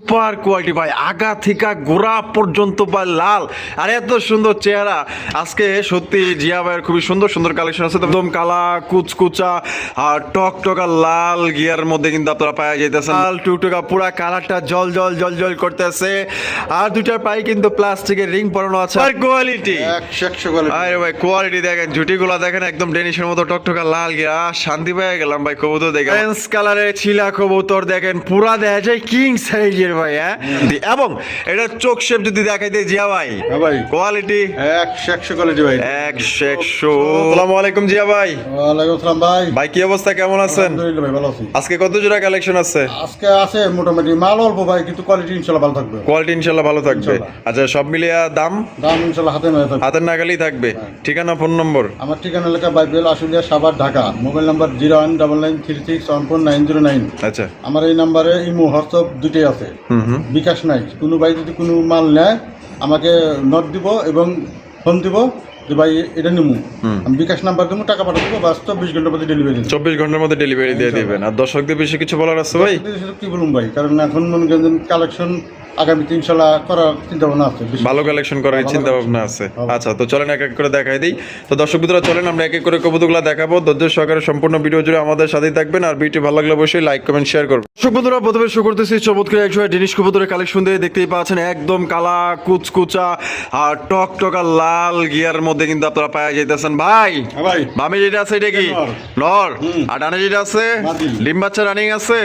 Super quality ভাই, আগা থেকে গোড়া পর্যন্ত ভাই লাল আর এত সুন্দর চেহারা। আজকে সত্যি জিয়া ভাইয়ের খুবই সুন্দর সুন্দর কালেকশন আছে, একদম কালা কুচকুচা আর টকটকা লাল গিয়ার মধ্যে কিন্তু আপনারা পাওয়া যাইতেছেন। লাল টুকটকা পুরা কালারটা জল জল জল জল করতেছে। আর দুটার পায়ে কিন্তু প্লাস্টিকের রিং পরানো আছে। আর কোয়ালিটি আরে ভাই কোয়ালিটি দেখেন, ঝুটিগুলা দেখেন একদম ডেনিশের মতো টকটকা লাল গিয়া। শান্তি পেয়ে গেলাম ভাই কবুতর দেখে। অরেঞ্জ কালারের ছিলা কবুতর দেখেন, পুরা দেখা যায় কিং সাইজের ভাই। হ্যাঁ, এবং এটা চোখ শেপ যদি দেখাইতে জিয়া ভাই কোয়ালিটি 100 কোয়ালিটি ভাই 100। আসসালামু আলাইকুম জিয়া ভাই। ওয়ালাইকুম আসসালাম ভাই। ভাই কি অবস্থা, কেমন আছেন? আলহামদুলিল্লাহ ভাই, ভালো আছি। আজকে কত জোড়া কালেকশন আছে? আজকে আছে মোটামুটি মাল অল্প ভাই, কিন্তু কোয়ালিটি ইনশাআল্লাহ ভালো থাকবে। কোয়ালিটি ইনশাআল্লাহ ভালো থাকবে। আচ্ছা, সব মিলিয়ে দাম দাম ইনশাআল্লাহ হাতের নাগালেই থাকবে। ঠিকানা ফোন নম্বর? আমার ঠিকানা লেখা Bible Ashulia Savar Dhaka. Mobile number 01993614909। আচ্ছা, আমার এই নাম্বারে ইমো হোয়াটসঅ্যাপ দুটোই আছে, বিকাশ নাই। কোনো ভাই যদি কোনো মাল নেয় আমাকে নোট দিব এবং ফোন দিব যে ভাই এটা নিমু, আমি বিকাশ নাম্বার দেবো, টাকা পাঠিয়ে দেবো, বাস 24 ঘন্টার মধ্যে ডেলিভারি দেবো। 24 ঘন্টার মধ্যে ডেলিভারি দিয়ে দিবেন। আর দর্শকদের বেশি কিছু বলার আছে ভাই? কি বলুন ভাই, কারণ এখন মনে করেন কালেকশন আগামীতে ইনশাল্লাহ করার চিন্তা ভাবনা আছে, ভালো কালেকশন করার চিন্তা ভাবনা আছে। আচ্ছা, তো চলেন এক এক করে দেখাই দিই। তো দর্শক বন্ধুরা চলেন আমরা এক এক করে কবুতরগুলো দেখাবো। ধৈর্য সহকারে সম্পূর্ণ ভিডিও জুড়ে আমাদের সাথেই থাকবেন। আর ভিডিওটি ভালো লাগলে অবশ্যই লাইক কমেন্ট শেয়ার করবেন। দর্শক বন্ধুরা প্রথমে শুরু করতেছি চমৎকার একশো ডেনিশ কবুতরের কালেকশন দিয়ে। দেখতেই পাচ্ছেন একদম কালা কুচকুচা আর টকটকা লাল গিয়ার মধ্যে কিন্তু আপনারা পাওয়া যাইতেছেন ভাই। বামে যেটা আছে এটা কি নর, আর ডানে যেটা আছে ডিম বাচ্চা রানিং আছে।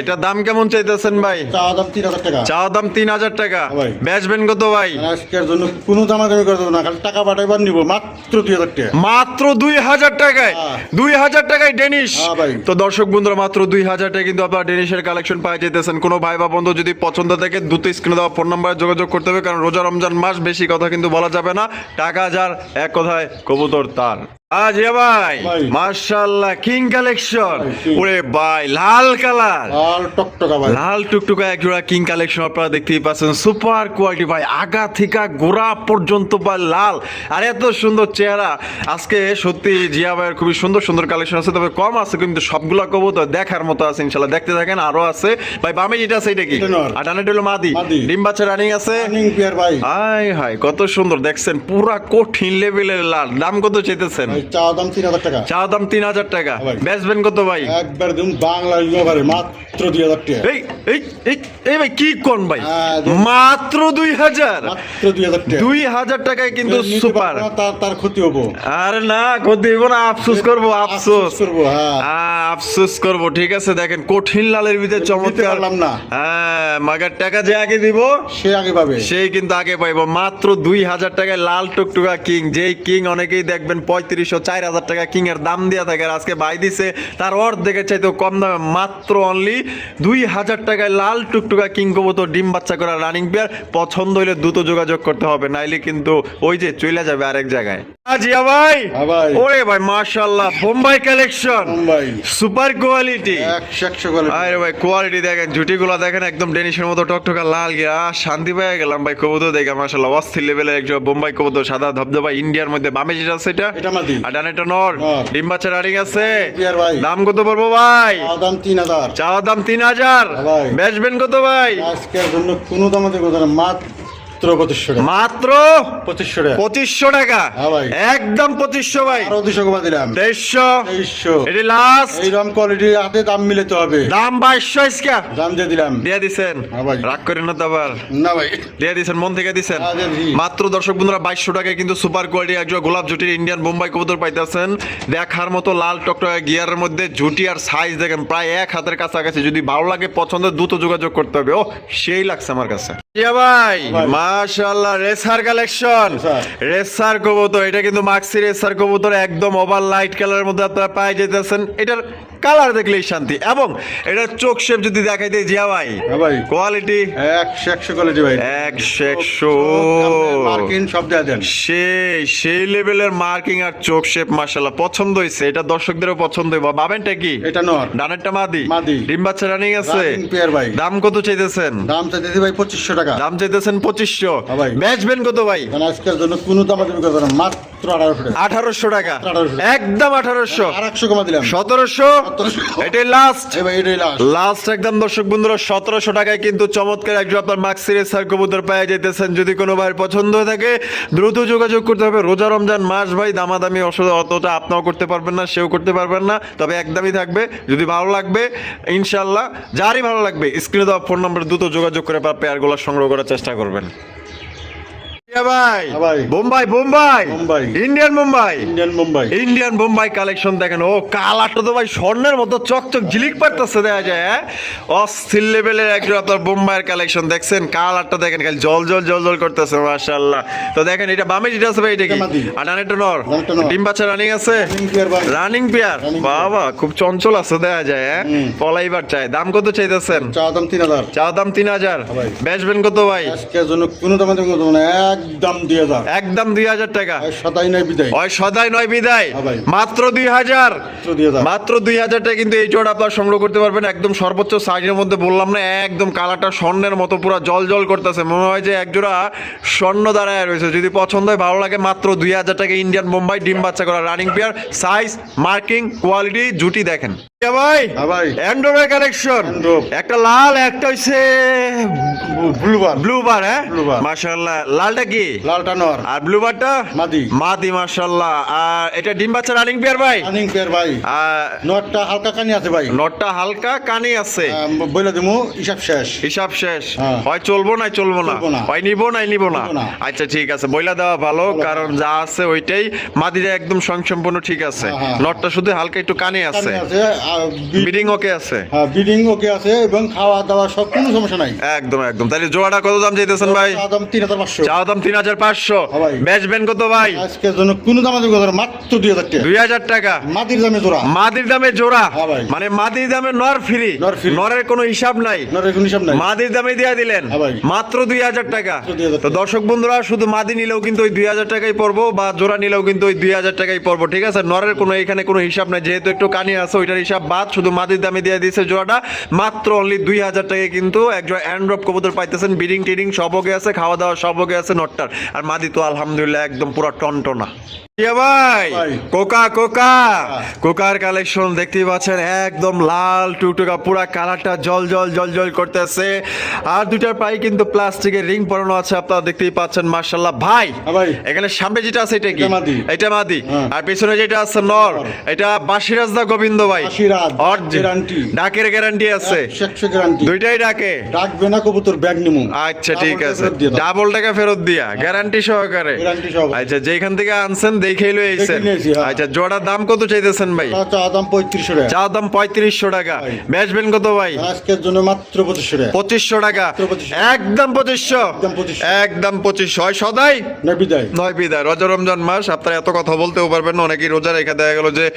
এটার দাম কেমন চাইতেছেন ভাই? চাওয়া দাম 3000 টাকা। চাওয়া দাম 3000 টাকা। বেচবেন কত ভাই? আজকের জন্য কোনো দামাদামি করে দেবো না, খালি টাকা পাঠাইবার নিব মাত্র 2000 টাকা। মাত্র 2000 টাকায়? 2000 টাকায় ডেনিশ। তো দর্শক বন্ধুরা মাত্র 2000 টাকায় কিন্তু আপনারা ডেনিশের কালেকশন পাওয়া যেতেছেন। কোনো ভাই বা বন্ধু যদি পছন্দ থাকে দ্রুত স্ক্রিনে দেওয়া ফোন নাম্বারে যোগাযোগ করতে হবে, কারণ রোজা রমজান মাস, বেশি কথা কিন্তু বলা যাবে না। টাকা যার, এক কথায় কবুতর তার। আজ ভাই মাশাআল্লাহ কিং কালেকশন। ওরে ভাই লাল কালার, লাল টকটকা ভাই, লাল টুকটুকা এক জোড়া কিং কালেকশন আপনারা দেখতেই পাচ্ছেন। সুপার কোয়ালিটি ভাই, আগা থেকে গোড়া পর্যন্ত ভাই লাল আর এত সুন্দর চেহারা। আজকে সত্যি জিয়া ভাইয়ের খুবই সুন্দর সুন্দর কালেকশন আছে, তবে কম আছে কিন্তু সবগুলা কবুতর দেখার মতো আছে। ইনশাআল্লাহ দেখতে থাকেন, আরো আছে ভাই। বামে যেটা আছে এটা কি? আর ডানে হলো মাদি। ডিম বাচ্চা রানিং আছে। হাই হাই কত সুন্দর দেখছেন, পুরা কঠিন লেভেলের লাল। দাম কত চাইতেছেন? চাওয়া দাম 3000 টাকা। চাওয়া দাম 3000 টাকা। বেচবেন কত ভাই? একবার দিন বাংলা লিওভারে মাত্র 2000 টাকা। এই ভাই কি কোন ভাই, মাত্র 2000? মাত্র 2000 টাকা। 2000 টাকায় কিন্তু সুপার। তার ক্ষতি হবো? আরে না, ক্ষতি হইব না, আফসোস করবো, আফসোস করবো। আফসোস করবো। ঠিক আছে, দেখেন কঠিন লালের ভিতরে চমৎকার। হ্যাঁ, মাগার টাকা যে আগে দিব সে আগে পাবে, সেই কিন্তু আগে পাইবো। মাত্র 2000 টাকায় লাল টুকটুকা কিং। যেই কিং অনেকেই দেখবেন 3500-4000 টাকা কিং এর দাম দেওয়া থাকে, আর আজকে ভাই দিছে তার অর্ধেকের চাইতেও কম দামে মাত্র অনলি 2000 টাকায় লাল টুকটুকা কিং কবুতর, ডিম বাচ্চা করা রানিং পেয়ার। পছন্দ হইলে দ্রুত যোগাযোগ করতে হবে, নাইলে কিন্তু ওই যে চলে যাবে আরেক জায়গায়। জিয়া ভাই, ওরে ভাই মাশাআল্লাহ Bombay collection, super quality 100 quality. আরে ভাই কোয়ালিটি দেখেন, ঝুটিগুলা দেখেন একদম ডেনিশের মতো টকটকা লাল গিয়া। শান্তি পেয়ে গেলাম ভাই কবুতর দেখে। মাশাআল্লাহ অস্থির লেভেলের একজন বোম্বাই কবুতর, সাদা ধবধবা ইন্ডিয়ার মধ্যে। বামে যেটা আছে এটা মাদি, আর ডানে এটা নর। ডিম বাচ্চা রানিং আছে। দাম কত পড়বো ভাই? দাম 3000। চাওয়া দাম 3000। বেচবেন কত ভাই? আজকের জন্য কোনো দামাদামি করে না, মাত্র 2500 টাকা। মাত্র 2500 টাকা। 2500 টাকা একদম 2500 ভাই। আরো 200 কমা দিলাম, 2300। এটি লাস্ট। এইরকম কোয়ালিটি হাতে দাম মিলাতে হবে। দাম 2200 ইসকা দাম দিয়ে দিলাম। দিয়ে দিছেন? রাগ করেন না তো আবার? না ভাই, দিয়ে দিছেন, মন থেকে দিছেন। মাত্র দর্শক বন্ধুরা 2200 টাকায় কিন্তু সুপার কোয়ালিটি একজন গোলাপ জুটির ইন্ডিয়ান বোম্বাই কবুতর পাইতেছেন। দেখার মতো লাল টকটকা গিয়ারের মধ্যে ঝুটি, আর সাইজ দেখেন প্রায় এক হাতের কাছাকাছি। যদি ভালো লাগে পছন্দ দ্রুত যোগাযোগ করতে হবে। ও সেই লাগছে আমার কাছে ভাই। মাশাআল্লাহ রেসার কালেকশন, রেসার কবুতর। এটা কিন্তু মাক্সি রেসার কবুতর, একদম ওভার লাইট কালারের মধ্যে আপনারা পাই যেতেছেন। এটার কালার দেখলেই শান্তি, এবং এটার চোখ শেপ যদি দেখাইতে জিয়া ভাই কোয়ালিটি 100 কোয়ালিটি ভাই, 100। মার্কিং সব দেয়া দেন, সেই লেভেলের মার্কিং আর চোখ শেপ। মাশাআল্লাহ পছন্দ হইছে, এটা দর্শকদেরও পছন্দ হইব। বাবেনটা কি? এটা নর, ডানেরটা মাদি। ডিম বাচ্চা রানিং আছে। দাম কত চাইতেছেন? দাম চাইতেছি ভাই 2500 টাকা। দাম চাইতেছেন 2500। বেচবেন কত ভাই? আজকের জন্য কোনো দামাদামি করবে না, মাত্র মাত্র 1800 টাকা। 1800 টাকা 1800 একদম 1800 আর 100 কমা দিলাম। 1700 এটাই লাস্ট এই ভাই এটাই লাস্ট। লাস্ট একদম দর্শক বন্ধুরা 1700 টাকায় কিন্তু চমৎকার একজন আপনার মাক্সি রেসার কবুতর পেয়ে যেতেছেন। যদি কোনো ভাইয়ের পছন্দ হয়ে থাকে দ্রুত যোগাযোগ করতে হবে। রোজা রমজান মাস ভাই, দামাদামি অতটা আপনিও করতে পারবেন না, সেও করতে পারবেন না, তবে একদমই থাকবে। যদি ভালো লাগবে ইনশাল্লাহ, যারই ভালো লাগবে স্ক্রিনে দেওয়া ফোন নাম্বার দ্রুত যোগাযোগ করে পেয়ারগুলো সংগ্রহ করার চেষ্টা করবেন। ভাই ভাই। Bombay Bombay Bombay. Indian Bombay Indian Bombay collection দেখেন। ও কালারটা তো ভাই স্বর্ণের মতো চকচক ঝিলিক পারতেছে, দেখা যায় হ্যাঁ? অস্থির লেভেলের একজন আপনার বোম্বাইয়ের কালেকশন দেখছেন। কালারটা দেখেন খালি জল জল জল জল করতেছে মাশাআল্লাহ। তো দেখেন এটা বামে যেটা আছে ভাই, এটা কি মাদি। আর ডানেরটা নর? ডানেরটা নর। ডিম বাচ্চা রানিং আছে, ভাই। Running pair. Running বাবা খুব চঞ্চল আছে দেখা যায় হ্যাঁ? পলাইবার চাই। দাম কত চাইতেছেন? চা দাম 3000। চা দাম 3000। ভাই। বেচবেন কত ভাই? আজকের জন্য কোনো দাম করতে না, একদম 2000। একদম 2000 টাকা। আর সদাই নাই বিদায়। ওই সদাই নয় বিদায়, হ্যাঁ ভাই। মাত্র 2000। মাত্র 2000। মাত্র 2000 টাকা কিন্তু এই জোড়া আপনারা সংগ্রহ করতে পারবেন। একদম সর্বোচ্চ সাইজের মধ্যে বললাম না, একদম কালারটা স্বর্ণের মতো পুরো জল জল করতেছে। মনে হয় যে এক জোড়া স্বর্ণ দাঁড়ায় রয়েছে। যদি পছন্দ হয় ভালো লাগে মাত্র 2000 টাকা ইন্ডিয়ান বোম্বাই ডিম বাচ্চা করা running pair. Size, marking, quality, জুটি দেখেন ভাই। হ্যাঁ ভাই। Android collection, Android। একটা লাল একটা হইছে ব্লুবার। ব্লুবার। হ্যাঁ Blue bar। মাশাআল্লাহ। লালটা কি? লালটা নর। আর ব্লুবারটা মাদি। মাদি মাশাআল্লাহ। আর এটা ডিম বাচ্চা রানিং পেয়ার ভাই। রানিং পেয়ার ভাই। আর নটটা হালকা কানি আছে ভাই। নটটা হালকা কানে আছে। বইলা দিমু হিসাব শেষ। হিসাব শেষ। হ্যাঁ। হয় চলবো না চলবো না, চলবো না। হয় নিবো না নিবো না। নিবো না। আচ্ছা ঠিক আছে, বইলা দেওয়া ভালো, কারণ যা আছে ওইটাই। মাদিরা একদম সম্পূর্ণ ঠিক আছে। হ্যাঁ। নটটা শুধু হালকা একটু কানে আছে। কানি আছে আর বিডিং ওকে আছে। হ্যাঁ বিডিং ওকে আছে এবং খাওয়া দাওয়া সব কোনো সমস্যা নাই। একদম একদম। তাহলে জোড়াটা কত দাম চাইতেছেন ভাই? চা দাম 3500। চা দাম 3500। হ্যাঁ ভাই। বেচবেন কত ভাই? আজকের জন্য কোনো দাম আছে মাত্র 2000 টাকা। 2000 টাকা মাটির দামে জোড়া। মাদির দামে জোড়া। হ্যাঁ ভাই। মানে মাদির দামে নর ফ্রি। নর free। নরের কোনো হিসাব নাই। নরের কোনো হিসাব নাই। মাদির দামে দিয়ে দিলেন হ্যাঁ ভাই। মাত্র 2000 টাকা। মাত্র 2000 তো দর্শক বন্ধুরা শুধু মাদি নিলেও কিন্তু ওই 2000 টাকাই পড়বো, বা জোড়া নিলেও কিন্তু ওই 2000 টাকাই পড়বো, ঠিক আছে? নরের কোনো এখানে কোনো হিসাব নাই, যেহেতু একটু কানি আছে ওইটার হিসাব বাদ। শুধু মাদির দামে দিয়ে দিয়েছে জোড়াটা মাত্র অনলি 2000 টাকায় কিন্তু একজন অ্যান্ড্রপ কবুতর পাইতেছেন। বিডিং টিডিং সব ওকে আছে, খাওয়া দাওয়া সব ওকে আছে নটটার। আর মাদি তো আলহামদুলিল্লাহ একদম পুরো টনটনা। ভাই ভাই। কোকা কোকা কোকার কালেকশন দেখতেই পাচ্ছেন, একদম লাল টুকটুকা পুরা কালারটা জল জল জল জল করতেছে। আর দুটার পায়ে কিন্তু প্লাস্টিকের রিং পরানো আছে, আপনারা দেখতেই পাচ্ছেন মাশাআল্লাহ। ভাই হ্যাঁ ভাই। এখানে সামনে যেটা আছে এটা কি? এটা মাদি। এটা মাদি। হ্যাঁ। আর পিছনে যেটা আছে নর, এটা বাসিরাজ দা গোবিন্দ ভাই। বাসিরাজ, Original। guarantee। ডাকের গ্যারান্টি আছে, 100 গ্যারান্টি। দুইটাই ডাকে। ডাকবে না কবুতর ব্যাগ নিমু। আচ্ছা ঠিক ডাবল আছে, টাকা ফেরত দিয়ে দাও। ডাবল টাকা ফেরত দিয়া গ্যারান্টি সহকারে। গ্যারান্টি সহকারে। আচ্ছা যেখান থেকে আনছেন দেখেই লই আইছেন। দেখে নিয়েছি, হ্যাঁ। আচ্ছা জোড়ার দাম কত চাইতেছেন ভাই? চা দাম 3500 টাকা। চা দাম 3500 টাকা। ভাই। বেচবেন কত ভাই? আজকের জন্য মাত্র 2500 টাকা। 2500 টাকা। মাত্র 2500 একদম 2500। একদম 2500। একদম 2500 হয় সদাই না বিদায়। নয় বিদায়। রোজা রমজান মাস, আপনারা এত কথা বলতেও পারবেন না। অনেকেই রোজা রেখে দেখা গেল যে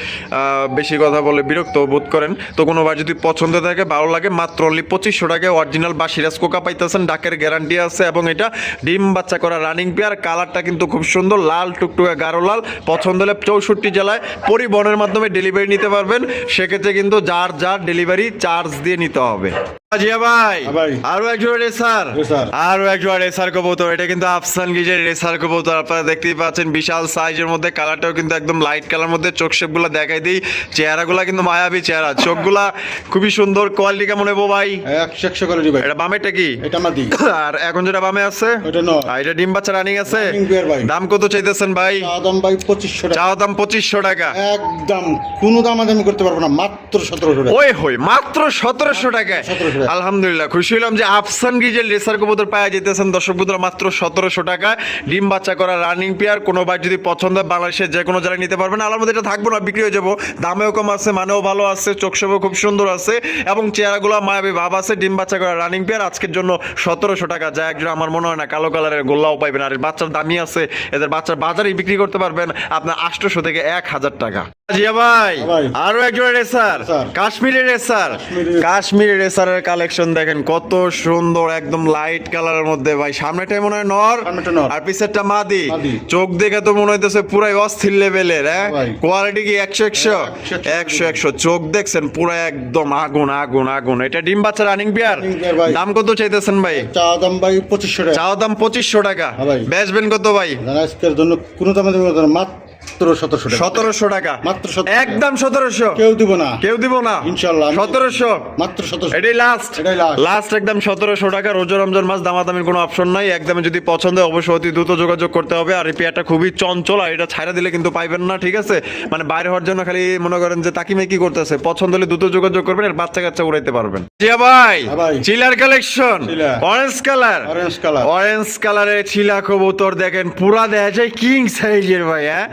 বেশি কথা বলে বিরক্ত বোধ করেন। তো কোনো ভাই যদি পছন্দ থাকে ভালো লাগে মাত্র অনলি 2500 টাকায় অরিজিনাল বা সিরাজ কোকা পাইতেছেন। ডাকের গ্যারান্টি আছে এবং এটা ডিম বাচ্চা করা রানিং পেয়ার। কালারটা কিন্তু খুব সুন্দর, লাল টুকটুকে গাঢ় লাল। পছন্দ হলে 64 জেলায় পরিবহনের মাধ্যমে ডেলিভারি নিতে পারবেন। সেক্ষেত্রে কিন্তু যার যার ডেলিভারি চার্জ দিয়ে নিতে হবে। জিয়া ভাই হ্যাঁ ভাই। আরো একজন রেসার, রেসার। আরো একজন রেসার কবুতর। এটা কিন্তু আফসান গিজের রেসার কবুতর। আপনারা দেখতেই পাচ্ছেন বিশাল সাইজের মধ্যে, কালারটাও কিন্তু একদম লাইট কালার মধ্যে। চোখ শেপগুলো দেখাই দিই, চেহারাগুলা কিন্তু মায়াবী চেহারা, চোখগুলা খুবই সুন্দর। কোয়ালিটি কেমন হবো ভাই? 100 কোয়ালিটি ভাই। এটা বামেটা কি? এটা মাদি। আর এখন যেটা বামে আছে এটা নর। আর এটা ডিম বাচ্চা রানিং আছে। Running pair ভাই। দাম কত চাইতেছেন ভাই? চা দাম ভাই 2500 টাকা। চা দাম 2500 টাকা। একদম কোনো দামাদামি করতে পারবো না, মাত্র 1700 টাকা। ওই হই মাত্র 1700 টাকায়। 1700 টাকা। আলহামদুলিল্লাহ খুশি হলাম যে আফসান গিজের রেসার কবুতর পাওয়া যেতেছেন দর্শক বন্ধুরা মাত্র 1700 টাকায়। ডিম বাচ্চা করা রানিং পেয়ার। কোনো ভাই যদি পছন্দ হয় বাংলাদেশের যে কোনো জায়গায় নিতে পারবেন। আলার মধ্যে এটা থাকবো না, বিক্রি হয়ে যাবো। দামেও কম আছে, মানেও ভালো আছে, চোখ সেবও খুব সুন্দর আছে এবং চেহারাগুলো মায়াবী ভাব আছে। ডিম বাচ্চা করা রানিং পেয়ার আজকের জন্য 1700 টাকা। যা একজন আমার মনে হয় না কালো কালারের গোল্লাও পাইবেন। আর বাচ্চার দামি আছে, এদের বাচ্চার বাজারেই বিক্রি করতে পারবেন আপনার 800 থেকে 1000 টাকা। জিয়া ভাই ভাই। আরো একজন racer, sir. Kashmiri racer. Kashmiri- Kashmiri রেসারের কালেকশন দেখেন কত সুন্দর, একদম লাইট কালারের মধ্যে ভাই। সামনেটাই মনে হয় নর সামনেটা নর। আর পিছেরটা মাদি। মাদি। চোখ দেখে তো মনে হইতেছে পুরাই অস্থির লেভেলের। হ্যাঁ ভাই। কোয়ালিটি কি 100 100 চোখ দেখছেন পুরো একদম আগুন আগুন আগুন। এটা ডিম বাচ্চা রানিং পেয়ার। Running pair ভাই। দাম কত চাইতেছেন ভাই? চা দাম ভাই 2500 টাকা। চাও দাম 2500 টাকা। হ্যাঁ ভাই। বেচবেন কত ভাই? আজকের জন্য কোনো দামাদামি করতে পারবো না, মাত্র মাত্র 1700 টাকা। 1700 টাকা মাত্র 1700 একদম 1700 কেউ দিব না, কেউ দিব না ইনশাআল্লাহ। 1700 মাত্র 1700। এটাই লাস্ট এটাই last। লাস্ট একদম 1700 টাকা। রোজা রমজান মাস, দামাদামির কোনো অপশন নাই। একদম যদি পছন্দ হয় অবশ্যই অতি দ্রুত যোগাযোগ করতে হবে। আর এই পেয়ারটা খুবই চঞ্চল, আর এটা ছাইড়া দিলে কিন্তু পাইবেন না, ঠিক আছে? মানে বাইরে হওয়ার জন্য খালি মনে করেন যে তাকিমেকি করতেছে, পছন্দ হলে দ্রুত যোগাযোগ করবেন, আর বাচ্চা কাচ্চা উড়াইতে পারবেন। জিয়া ভাই, হ্যাঁ ভাই। চিলার কালেকশন, চিলা। Orange colour, orange colour. Orange কালারের চিলা কবুতর দেখেন, পুরা দেখা যায় কিং সাইজের ভাই। হ্যাঁ,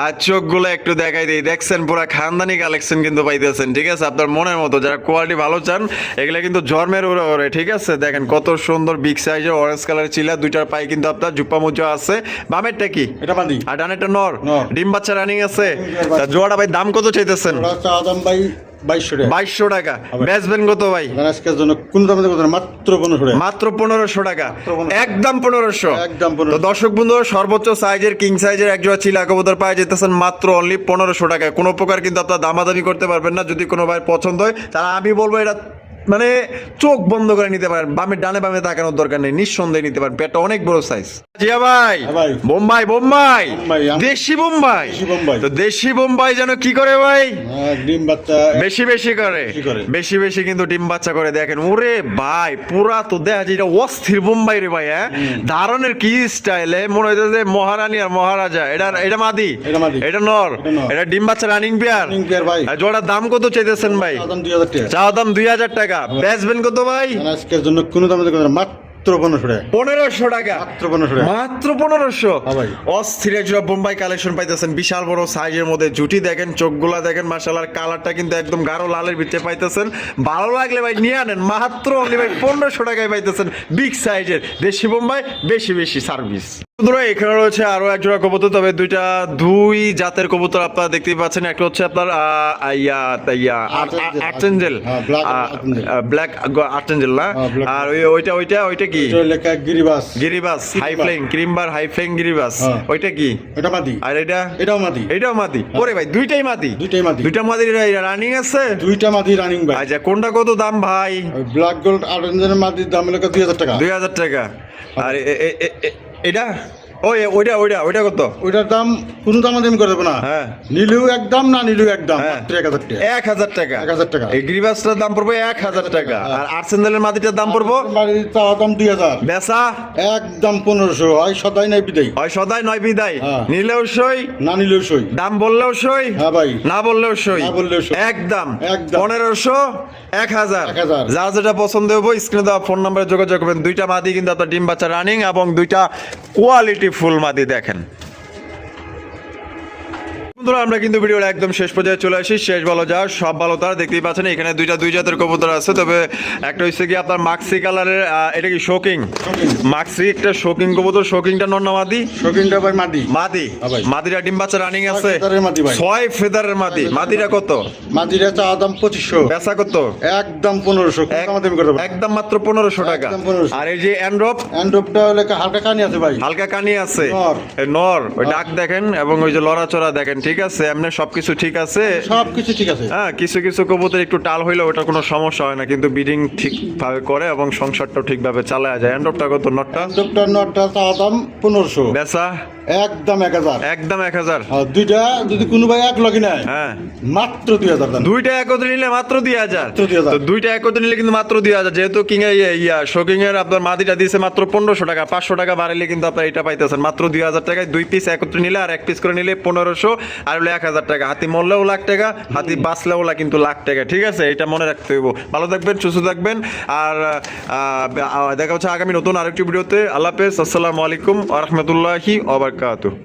আর চোখগুলো একটু দেখাই দিই, দেখছেন পুরা খানদানি কালেকশন কিন্তু পাইতেছেন, ঠিক আছে? আপনার মনের মতো যারা কোয়ালিটি ভালো চান এগুলা কিন্তু জন্মের উড়ে ওরে, ঠিক আছে? দেখেন কত সুন্দর বিগ সাইজের অরেঞ্জ কালারের চিলা, দুইটার পাই কিন্তু আপনার জুপ্পা মুজা আছে। বামেরটা কি? এটা বাদি। আর ডানেরটা নর। নর। ডিম বাচ্চা রানিং আছে। ডিম বাচ্চা। তা জোড়াটা ভাই দাম কত চাইতেছেন? ওরা চা দাম ভাই 2200 টাকা। 2200 টাকা। বেচবেন কত ভাই? আজকের জন্য কোন দামে দেবো না, মাত্র 1500 টাকা। মাত্র 1500 টাকা, 1500 একদম 1500। একদম তো 1500। দর্শক বন্ধু, সর্বোচ্চ সাইজের কিং সাইজের এক জোড়া চিলা কবুতর পাওয়া যেতেছেন মাত্র অনলি 1500 টাকায়। কোনো প্রকার কিন্তু আপনার দামাদামি করতে পারবেন না। যদি কোনো ভাই পছন্দ হয় তাহলে আমি বলবো এটা মানে চোখ বন্ধ করে নিতে পারেন, বামে ডানে বামে তাকানোর দরকার নেই, নিঃসন্দেহে নিতে পারেন। পেটটা অনেক বড় সাইজ। জিয়া ভাই, হ্যাঁ ভাই। বোম্বাই, বোম্বাই, বোম্বাই, দেশি বোম্বাই। দেশি বোম্বাই। তো দেশি বোম্বাই যেন কি করে ভাই? ডিম বাচ্চা বেশি বেশি করে, বেশি করে। বেশি বেশি কিন্তু ডিম বাচ্চা করে। দেখেন ওরে ভাই, পুরা তো দেখা যায় এটা অস্থির বোম্বাই রে ভাই। হ্যাঁ, ধারণের কি স্টাইলে মনে হইতো যে মহারানী আর মহারাজা। এটা মাদি, এটা মাদি। এটা নর, এটা নর। এটা ডিম বাচ্চা রানিং পেয়ার। Running pair ভাই। আর জোড়ার দাম কত চাইতেছেন ভাই? চা দাম 2000 টাকা। চা দাম 2000 টাকা। বেচবেন কত ভাই? আজকের জন্য কোন দামে দেবো না, মাত্র 1500 টাকা। 1500 টাকা। মাত্র 1500 টাকা। মাত্র 1500। হ্যাঁ ভাই। অস্থির একজোড়া বোম্বাই কালেকশন পাইতেছেন, বিশাল বড় সাইজের মধ্যে। জুটি দেখেন, চোখগুলা দেখেন, মাশাআল্লাহ কালারটা কিন্তু একদম গাঢ় লালের ভিতরে পাইতেছেন। ভালো লাগলে ভাই নিয়ে আনেন, মাত্র অনলি ভাই 1500 টাকায় পাইতেছেন বিগ সাইজের দেশি বোম্বাই, বেশি বেশি সার্ভিস। বন্ধুরা, এখানে রয়েছে আরো এক জোড়া কবুতর, তবে দুই জাতের কবুতর আপনারা দেখতেই পাচ্ছেন। একটা হচ্ছে আপনার আর্চেঞ্জেল, হ্যাঁ, black archangel। ব্ল্যাক আর্চেঞ্জেল না? হ্যাঁ, black। আর ওইটা কি? এটা লেখা গিরিবাস। গিরিবাস, হাই ফ্লাইং ক্রিমবার, হাই ফ্লাইং গিরিবাস। হ্যাঁ। ওইটা কি? এটা মাদি। আর এটা? এটাও মাদি। এটাও মাদি। ওরে ভাই, দুইটাই মাদি। দুইটাই মাদি। দুইটা মাদি রানিং আছে। দুইটা মাদি রানিং ভাই। আচ্ছা, কোনটা কত দাম ভাই? ব্ল্যাক গোল্ড অরেঞ্জের মাদির দাম লেখা 2000 টাকা। 2000 টাকা। আর এটা ওইটা কত? ওইটার দাম কোন দাম আমি করে দেবো না। হ্যাঁ। নিলেও একদম, না নিলেও একদম। হ্যাঁ। মাত্র 1000 টাকা। 1000 টাকা। 1000 টাকা। এই গ্রিবাসটার দাম পড়বে 1000 টাকা। আর আর্সেনালের মাদিটার দাম পড়বো বাড়ির চা দাম 2000। বেচা একদম 1500। হয় সদাই নাই বিদায়। হয় সদাই নয় বিদায়। হ্যাঁ। নিলেও সই, না নিলেও সই। দাম বললেও সই, হ্যাঁ ভাই। না বললেও সই। না বললেও সই। একদম একদম। 1500, 1000। 1000। যার যেটা পছন্দ হবে স্ক্রিনে দেওয়া ফোন নাম্বারে যোগাযোগ করবেন। দুইটা মাদি কিন্তু আপনার ডিম বাচ্চা রানিং, এবং দুইটা কোয়ালিটি ফুল মাদি দেখেন। বন্ধুরা, আমরা কিন্তু ভিডিওর একদম শেষ পর্যায়ে চলে আসি। শেষ ভালো যা সব ভালো তার, দেখতেই পাচ্ছেন এখানে দুই জাতের কবুতর আছে। তবে একটা হচ্ছে কি আপনার মাক্সি কালারের, এটা কি শোকিং? মাক্সি একটা শোকিং কবুতর। শোকিংটা নর না মাদি? শৌখিনটা ভাই মাদি। মাদি। হ্যাঁ ভাই। মাদিরা ডিম বাচ্চা রানিং আছে। ফেদারের মাদি ভাই। 6 ফেদারের মাদি। মাদিরা কত? মাদির চা দাম 2500। বেচা কত? একদম 1500। কোন দাম আমি করে দেবো? একদম মাত্র 1500 টাকা। একদম 1500। আর এই যে অ্যান্ড্রপ, অ্যান্ড্রপটা লেখা হালকা কানি আছে ভাই। হালকা কানি আছে। নর। নর, ওই ডাক দেখেন এবং ওই যে লড়াচড়া দেখেন, ঠিক আছে? এমনি সবকিছু ঠিক আছে। সবকিছু ঠিক আছে। হ্যাঁ, কিছু কিছু কবুতর একটু টাল হইলে ওটা কোনো সমস্যা হয় না, কিন্তু ব্রিডিং ঠিকভাবে করে এবং সংসারটাও ঠিকভাবে চালায় যায়। অ্যান্ড্রপটা কত নটটা? অ্যান্ড্রপটার নটটা চা দাম 1500। বেচা একদম 1000। একদম 1000। আর দুইটা যদি কোনো ভাই এক লগে নেয়, হ্যাঁ, মাত্র 2000 দাম। দুইটা একত্রে নিলে মাত্র 2000। মাত্র 2000। তো দুইটা একত্রে নিলে কিন্তু মাত্র 2000। যেহেতু কিং শোকিং এর আপনার মাদিটা দিয়েছে মাত্র 1500 টাকা, 500 টাকা বাড়াইলে কিন্তু আপনার এটা পাইতেছেন মাত্র 2000 টাকায়। 2 পিস একত্রে নিলে আর 1 পিস করে নিলে 1500, আর হলো 1000 টাকা। হাতি মরলেও লাখ টাকা, হাতি বাঁচলেও কিন্তু লাখ টাকা, ঠিক আছে? এটা মনে রাখতে হইব। ভালো থাকবেন, সুস্থ থাকবেন, আর দেখা হচ্ছে আগামী নতুন আরেকটি ভিডিওতে। আল্লাহ হাফেজ, আসসালামু আলাইকুম ওয়া রাহমাতুল্লাহি ওয়া বারাকাতুহু।